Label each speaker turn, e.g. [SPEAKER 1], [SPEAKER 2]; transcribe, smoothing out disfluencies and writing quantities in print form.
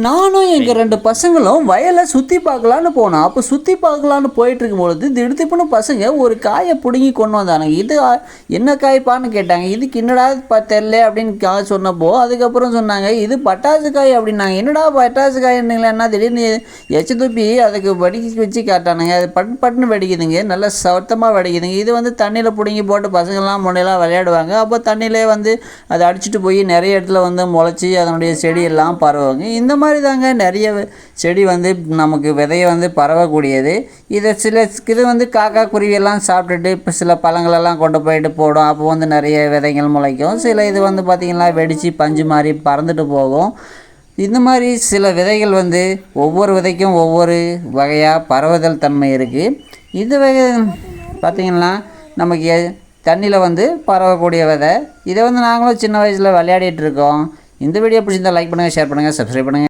[SPEAKER 1] நானும் எங்கள் 2 பசங்களும் வயலை சுற்றி பார்க்கலான்னு போனோம். அப்போ சுற்றி பார்க்கலான்னு போயிட்டு இருக்கும்பொழுது திடுதிப்புன்னு பசங்க ஒரு காயை பிடுங்கி கொண்டு வந்தானுங்க. இது என்ன காய்ப்பான்னு கேட்டாங்க. இதுக்கு என்னடா தெரில அப்படின்னு சொன்னப்போ அதுக்கப்புறம் சொன்னாங்க இது பட்டாசு காய் அப்படின்னாங்க. என்னடா பட்டாசு காய்ங்களா திடீர்னு எச்சு துப்பி அதுக்கு வெடிக்க வச்சு காட்டானுங்க. அது பட்டுன்னு வெடிக்குதுங்க, நல்லா சத்தமாக வெடிக்குதுங்க. இது தண்ணியில் பிடுங்கி போட்டு பசங்கள்லாம் முன்னையெல்லாம் விளையாடுவாங்க. அப்போ தண்ணியிலே அதை அடிச்சுட்டு போய் நிறைய இடத்துல முளைச்சி அதனுடைய செடியெல்லாம் பரவுங்க. இந்த மாதிரி தாங்க நிறைய செடி நமக்கு விதையை பரவக்கூடியது. இதை இது காக்கா குருவியெல்லாம் சாப்பிட்டுட்டு இப்போ சில பழங்களெல்லாம் கொண்டு போயிட்டு போடும். அப்போ நிறைய விதைகள் முளைக்கும். சில இது பார்த்திங்கன்னா வெடித்து பஞ்சு மாதிரி பறந்துட்டு போகும். இந்த மாதிரி சில விதைகள் ஒவ்வொரு விதைக்கும் ஒவ்வொரு வகையாக பரவுதல் தன்மை இருக்குது. இது வகை பார்த்திங்கன்னா நமக்கு தண்ணியில் பரவக்கூடிய விதை. இதை நாங்களும் சின்ன வயசில் விளையாடிட்டு இருக்கோம். இந்த வீடியோ பிடிச்சிருந்தால் லைக் பண்ணுங்கள், ஷேர் பண்ணுங்கள், சப்ஸ்கிரைப் பண்ணுங்கள்.